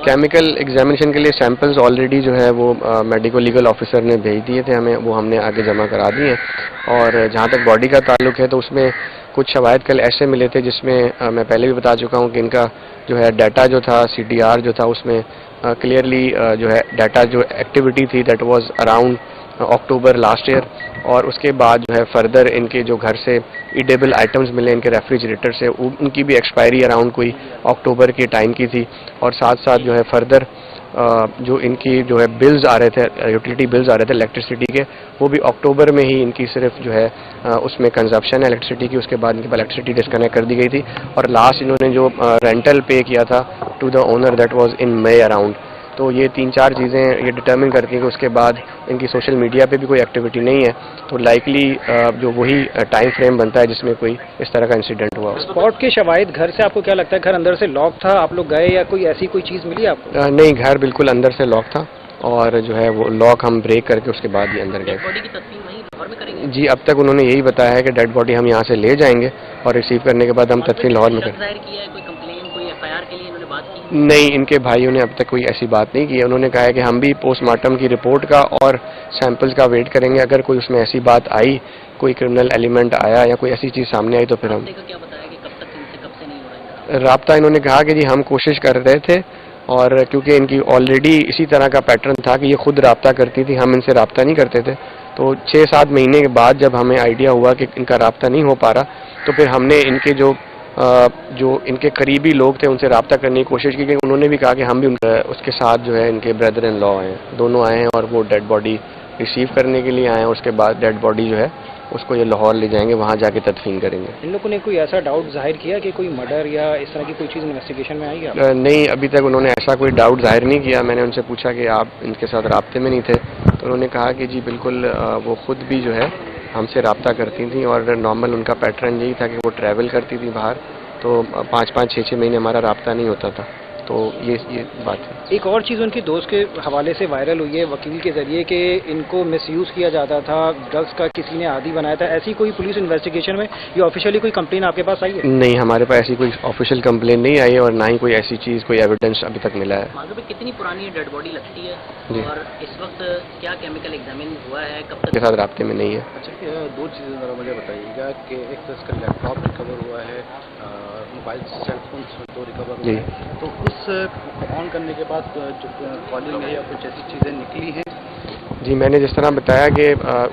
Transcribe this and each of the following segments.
Chemical examination के लिए samples already जो है वो मेडिको लीगल ऑफिसर ने भेज दिए थे हमें, वो हमने आगे जमा करा दिए हैं। और जहाँ तक बॉडी का ताल्लुक है तो उसमें कुछ शवाहिद कल ऐसे मिले थे जिसमें मैं पहले भी बता चुका हूँ कि इनका जो है डाटा जो था CDR जो था उसमें क्लियरली जो है डाटा जो एक्टिविटी थी that was around October last year. और उसके बाद जो है फर्दर इनके जो घर से ईडेबल आइटम्स मिले इनके रेफ्रिजरेटर से, उनकी भी एक्सपायरी अराउंड कोई अक्टूबर के टाइम की थी। और साथ साथ जो है फर्दर जो इनकी जो है बिल्स आ रहे थे, यूटिलिटी बिल्स आ रहे थे इलेक्ट्रिसिटी के, वो भी अक्टूबर में ही इनकी सिर्फ जो है उसमें कंजप्शन है इलेक्ट्रिसिटी की, उसके बाद इनकी इलेक्ट्रिसिटी डिस्कनेक्ट कर दी गई थी। और लास्ट इन्होंने जो रेंटल पे किया था to the owner that was in May around. तो ये 3-4 चीज़ें ये डिटर्मिन करती हैं कि उसके बाद इनकी सोशल मीडिया पे भी कोई एक्टिविटी नहीं है, तो लाइकली जो वही टाइम फ्रेम बनता है जिसमें कोई इस तरह का इंसिडेंट हुआ। स्पॉट के शवाहिद घर से आपको क्या लगता है, घर अंदर से लॉक था, आप लोग गए या कोई ऐसी कोई चीज़ मिली आपको? नहीं, घर बिल्कुल अंदर से लॉक था और जो है वो लॉक हम ब्रेक करके उसके बाद ही अंदर गए। जी, अब तक उन्होंने यही बताया है कि डेड बॉडी हम यहाँ से ले जाएंगे और रिसीव करने के बाद हम तदफीन लाहौर में करेंगे। नहीं, इनके भाइयों ने अब तक कोई ऐसी बात नहीं की है। उन्होंने कहा है कि हम भी पोस्टमार्टम की रिपोर्ट का और सैंपल्स का वेट करेंगे, अगर कोई उसमें ऐसी बात आई, कोई क्रिमिनल एलिमेंट आया या कोई ऐसी चीज़ सामने आई तो फिर हम राब्ता। इन्होंने कहा कि जी हम कोशिश कर रहे थे और क्योंकि इनकी ऑलरेडी इसी तरह का पैटर्न था कि ये खुद राब्ता करती थी, हम इनसे राब्ता नहीं करते थे। तो 6-7 महीने के बाद जब हमें आइडिया हुआ कि इनका राब्ता नहीं हो पा रहा, तो फिर हमने इनके जो इनके करीबी लोग थे उनसे राब्ता करने की कोशिश की, कि उन्होंने भी कहा कि हम भी उसके साथ जो है इनके ब्रदर इन लॉ हैं, दोनों आए हैं और वो डेड बॉडी रिसीव करने के लिए आए हैं। उसके बाद डेड बॉडी जो है उसको ये लाहौर ले जाएंगे, वहाँ जाके तदफीन करेंगे। इन लोगों ने कोई ऐसा डाउट जाहिर किया कि कोई मर्डर या इस तरह की कोई चीज़ इन्वेस्टिगेशन में आई है? नहीं, अभी तक उन्होंने ऐसा कोई डाउट जाहिर नहीं किया। मैंने उनसे पूछा कि आप इनके साथ राब्ते में नहीं थे, तो उन्होंने कहा कि जी बिल्कुल वो खुद भी जो है हमसे राब्ता करती थी और नॉर्मल उनका पैटर्न यही था कि वो ट्रैवल करती थी बाहर, तो 5-5, 6-6 महीने हमारा राब्ता नहीं होता था। तो ये बात है। एक और चीज़ उनकी दोस्त के हवाले से वायरल हुई है वकील के जरिए कि इनको मिसयूज़ किया जाता था, ड्रग्स का किसी ने आदी बनाया था। ऐसी कोई पुलिस इन्वेस्टिगेशन में ये ऑफिशियली कोई कंप्लेन आपके पास आई है? नहीं, हमारे पास ऐसी कोई ऑफिशियल कंप्लेन नहीं आई है और ना ही कोई ऐसी चीज़, कोई एविडेंस अभी तक मिला है। मालूम है कितनी पुरानी डेड बॉडी लगती है और इस वक्त क्या केमिकल एग्जामिन हुआ है, कब तक के साथ राब्ते में नहीं है? अच्छा, 2 चीज़ें ज़रा मुझे बताइएगा कि एक तो इसका लैपटॉप रिकवर हुआ है, मोबाइल सेलफोन 2 रिकवर हुए हैं, तो उस ऑन करने के बाद जो कॉलिंग है या कुछ ऐसी चीज़ें निकली हैं? जी, मैंने जिस तरह बताया कि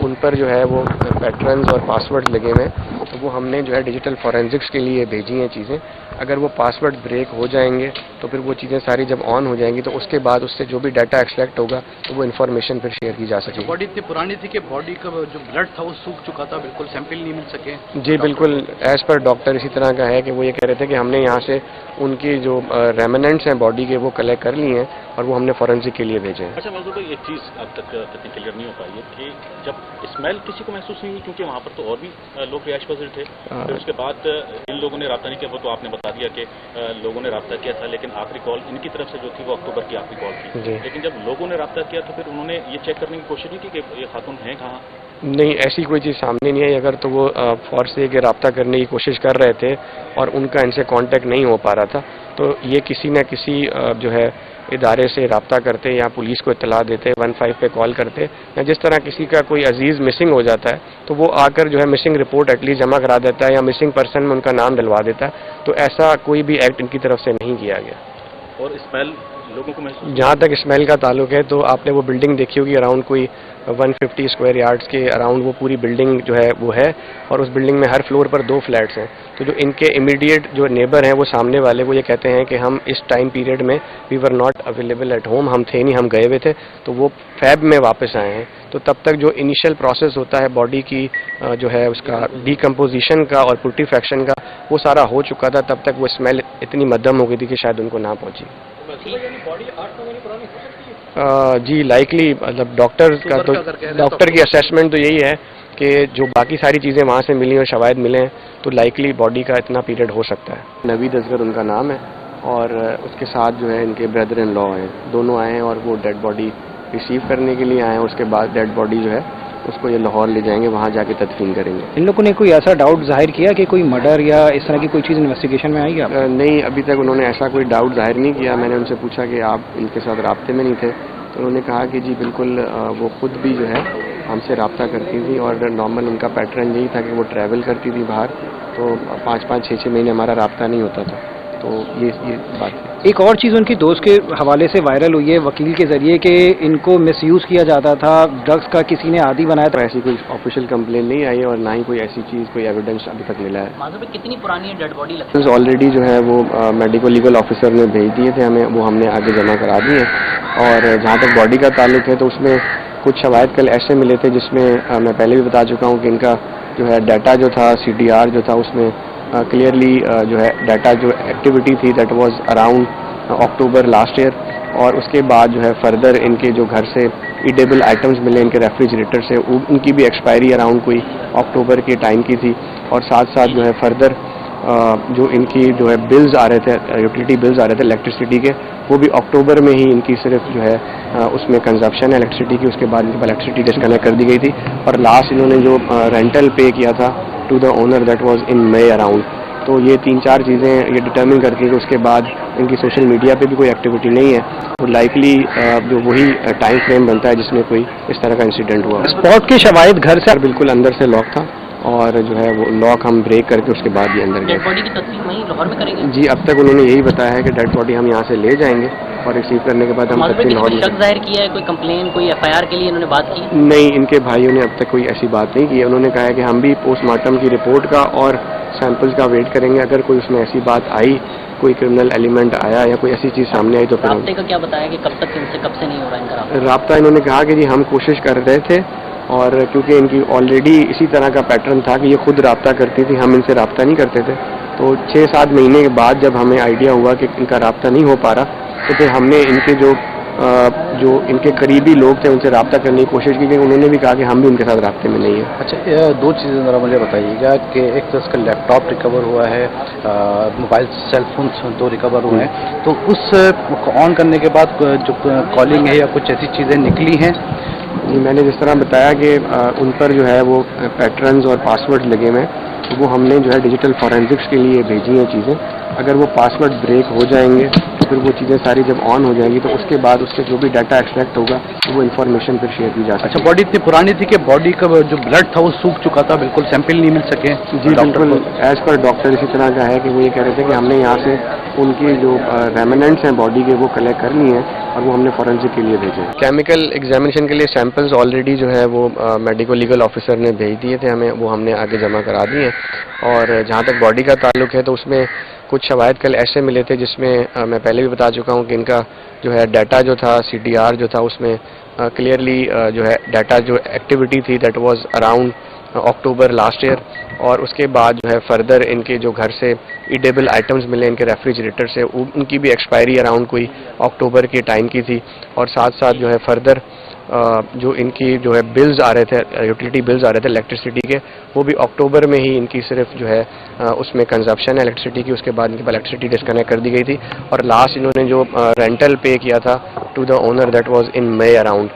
उन पर जो है वो पैटर्न्स और पासवर्ड लगे हुए हैं, तो वो हमने जो है डिजिटल फॉरेंसिक्स के लिए भेजी हैं चीज़ें। अगर वो पासवर्ड ब्रेक हो जाएंगे तो फिर वो चीज़ें सारी जब ऑन हो जाएंगी तो उसके बाद उससे जो भी डाटा एक्सट्रैक्ट होगा तो वो इन्फॉर्मेशन फिर शेयर की जा सकेगी। बॉडी इतनी पुरानी थी कि बॉडी का जो ब्लड था वो सूख चुका था, बिल्कुल सैंपल नहीं मिल सके? जी बिल्कुल, एज पर डॉक्टर इसी तरह का है कि वो ये कह रहे थे कि हमने यहाँ से उनकी जो रेमिनेंट्स हैं बॉडी के वो कलेक्ट कर लिए हैं और वो हमने फॉरेंसिक के लिए भेजे हैं। अच्छा मजदूर भाई, एक चीज़ अब तक कितनी क्लियर नहीं हो पाई है कि जब स्मेल किसी को महसूस नहीं हुई, क्योंकि वहाँ पर तो और भी लोग रिहाइश पजीर थे, फिर उसके बाद इन लोगों ने रब्ता नहीं किया, वो तो आपने बता दिया कि लोगों ने रब्ता किया था, लेकिन आखिरी कॉल इनकी तरफ से जो थी वो अक्टूबर की आखिरी कॉल थी। लेकिन जब लोगों ने रब्ता किया तो फिर उन्होंने ये चेक करने की कोशिश नहीं की कि ये खातून है कहाँ? नहीं, ऐसी कोई चीज़ सामने नहीं आई। अगर तो वो फौर से कि रब्ता करने की कोशिश कर रहे थे और उनका इनसे कांटेक्ट नहीं हो पा रहा था, तो ये किसी न किसी जो है इदारे से रब्ता करते या पुलिस को इत्तला देते, 15 पे कॉल करते, या जिस तरह किसी का कोई अजीज़ मिसिंग हो जाता है तो वो आकर जो है मिसिंग रिपोर्ट एटलीस्ट जमा करा देता है या मिसिंग पर्सन में उनका नाम डलवा देता है। तो ऐसा कोई भी एक्ट इनकी तरफ से नहीं किया गया। और स्मेल लोगों को महसूस? जहाँ तक स्मेल का ताल्लुक है तो आपने वो बिल्डिंग देखी होगी, अराउंड कोई 150 स्क्वायर यार्ड्स के अराउंड वो पूरी बिल्डिंग जो है वो है, और उस बिल्डिंग में हर फ्लोर पर 2 फ्लैट्स हैं। तो जो इनके इमीडिएट जो नेबर हैं वो सामने वाले, वो ये कहते हैं कि हम इस टाइम पीरियड में we were not available at home, हम थे नहीं, हम गए हुए थे, तो वो फैब में वापस आए हैं। तो तब तक जो इनिशियल प्रोसेस होता है बॉडी की जो है उसका डीकम्पोजिशन का और पुट्रीफैक्शन का, वो सारा हो चुका था। तब तक वो स्मेल इतनी मध्यम हो गई थी कि शायद उनको ना पहुंची। जी लाइकली, मतलब डॉक्टर की असेसमेंट तो यही है कि जो बाकी सारी चीज़ें वहाँ से मिली और शवाहिद मिले हैं तो लाइकली बॉडी का इतना पीरियड हो सकता है। नवीद असगर उनका नाम है और उसके साथ जो है इनके ब्रदर इन लॉ हैं, दोनों आए हैं और वो डेड बॉडी रिसीव करने के लिए आए हैं। उसके बाद डेड बॉडी जो है उसको ये लाहौर ले जाएंगे, वहाँ जाके तदफीन करेंगे। इन लोगों ने कोई ऐसा डाउट जाहिर किया कि कोई मर्डर या इस तरह की कोई चीज़ इन्वेस्टिगेशन में आई है? नहीं, अभी तक उन्होंने ऐसा कोई डाउट जाहिर नहीं किया। मैंने उनसे पूछा कि आप इनके साथ राब्ते में नहीं थे, तो उन्होंने कहा कि जी बिल्कुल, वो खुद भी जो है हमसे रब्ता करती थी और नॉर्मल उनका पैटर्न यही था कि वो ट्रैवल करती थी बाहर, तो 5-5, 6-6 महीने हमारा रब्ता नहीं होता था। तो ये बात है। एक और चीज़ उनकी दोस्त के हवाले से वायरल हुई है वकील के जरिए कि इनको मिसयूज़ किया जाता था, ड्रग्स का किसी ने आदी बनाया था। ऐसी कोई ऑफिशियल कंप्लेन नहीं आई है और ना ही कोई ऐसी चीज़, कोई एविडेंस अभी तक मिला है। माजूम पे कितनी पुरानी है डेड बॉडी लगती है? ऑलरेडी जो है वो मेडिको लीगल ऑफिसर ने भेज दिए थे हमें, वो हमने आगे जमा करा दिए हैं। और जहाँ तक बॉडी का ताल्लुक है तो उसमें कुछ शवाहिद कल ऐसे मिले थे जिसमें मैं पहले भी बता चुका हूँ कि इनका जो है डाटा जो था, CDR जो था, उसमें क्लियरली जो है डाटा जो एक्टिविटी थी that was around October last year. और उसके बाद जो है फर्दर इनके जो घर से ईडेबल आइटम्स मिले इनके रेफ्रिजरेटर से, उनकी भी एक्सपायरी अराउंड कोई अक्टूबर के टाइम की थी। और साथ साथ जो है फर्दर जो इनकी जो है बिल्स आ रहे थे, यूटिलिटी बिल्स आ रहे थे इलेक्ट्रिसिटी के, वो भी अक्टूबर में ही इनकी सिर्फ जो है उसमें कंजप्शन है इलेक्ट्रिसिटी की, उसके बाद इनकी इलेक्ट्रिसिटी डिस्कनेक्ट कर दी गई थी। और लास्ट इन्होंने जो रेंटल पे किया था to the owner that was in May around. तो ये 3-4 चीज़ें ये डिटर्मिन करती हैं कि उसके बाद इनकी सोशल मीडिया पे भी कोई एक्टिविटी नहीं है, तो लाइकली जो वही टाइम फ्रेम बनता है जिसमें कोई इस तरह का इंसिडेंट हुआ। स्पॉट के शवाहिद घर से बिल्कुल अंदर से लॉक था और जो है वो लॉक हम ब्रेक करके उसके बाद ये अंदर गए। डेड बॉडी की तस्वीर वहीं लाहौर में करेंगे? जी, अब तक उन्होंने यही बताया है कि डेड बॉडी हम यहाँ से ले जाएंगे और रिसीव करने के बाद हम माजूम पे लाहौर किसी ने शक जाहिर किया है, कोई कंप्लेन, कोई FIR के लिए इन्होंने बात की? नहीं, इनके भाइयों ने अब तक कोई ऐसी बात नहीं की है। उन्होंने कहा है कि हम भी पोस्टमार्टम की रिपोर्ट का और सैंपल्स का वेट करेंगे। अगर कोई उसमें ऐसी बात आई, कोई क्रिमिनल एलिमेंट आया या कोई ऐसी चीज़ सामने आई तो फिर राब्ते का क्या बताया कि कब तक इनसे, कब से नहीं हो रहा इनका राब्ता? राब्ता इन्होंने कहा कि जी हम कोशिश कर रहे थे, और क्योंकि इनकी ऑलरेडी इसी तरह का पैटर्न था कि ये खुद राब्ता करती थी, हम इनसे राब्ता नहीं करते थे। तो 6-7 महीने के बाद जब हमें आइडिया हुआ कि इनका राब्ता नहीं हो पा रहा, तो फिर हमने इनके जो इनके करीबी लोग थे उनसे राब्ता करने की कोशिश की, उन्होंने भी कहा कि हम भी उनके साथ राब्ते में नहीं है। अच्छा, 2 चीज़ें ज़रा मुझे बताइएगा कि एक तो इसका लैपटॉप रिकवर हुआ है, मोबाइल सेलफोन 2 रिकवर हुए हैं, तो उस ऑन करने के बाद जो कॉलिंग है या कुछ ऐसी चीज़ें निकली हैं? जी, मैंने जिस तरह बताया कि उन पर जो है वो पैटर्न्स और पासवर्ड लगे हुए हैं, तो वो हमने जो है डिजिटल फॉरेंसिक्स के लिए भेजी हैं चीज़ें। अगर वो पासवर्ड ब्रेक हो जाएंगे तो फिर वो चीज़ें सारी जब ऑन हो जाएंगी तो उसके बाद उससे जो भी डाटा एक्सट्रैक्ट होगा तो वो इन्फॉर्मेशन फिर शेयर की जा सकती है। अच्छा, बॉडी इतनी पुरानी थी कि बॉडी का जो ब्लड था वो सूख चुका था, बिल्कुल सैंपल नहीं मिल सके? जी बिल्कुल, एज पर डॉक्टर इसी तरह का है कि वो ये कह रहे थे कि हमने यहाँ से उनकी जो रेमिनेंट्स हैं बॉडी के वो कलेक्ट करनी है और वो हमने फॉरेंसिक के लिए भेजे। केमिकल एग्जामिनेशन के लिए सैंपल्स ऑलरेडी जो है वो मेडिको लीगल ऑफिसर ने भेज दिए थे हमें, वो हमने आगे जमा करा दिए हैं। और जहाँ तक बॉडी का ताल्लुक है तो उसमें कुछ शवाहिद कल ऐसे मिले थे जिसमें मैं पहले भी बता चुका हूँ कि इनका जो है डाटा जो था, CDR जो था, उसमें क्लियरली जो है डाटा जो एक्टिविटी थी that was around October last year. और उसके बाद जो है फर्दर इनके जो घर से ईडेबल आइटम्स मिले इनके रेफ्रिजरेटर से, उनकी भी एक्सपायरी अराउंड कोई अक्टूबर के टाइम की थी। और साथ साथ जो है फर्दर जो इनकी जो है बिल्स आ रहे थे, यूटिलिटी बिल्स आ रहे थे इलेक्ट्रिसिटी के, वो भी अक्टूबर में ही इनकी सिर्फ जो है उसमें कंजप्शन है इलेक्ट्रिसिटी की, उसके बाद इनकी इलेक्ट्रिसिटी डिस्कनेक्ट कर दी गई थी। और लास्ट इन्होंने जो रेंटल पे किया था to the owner that was in May around.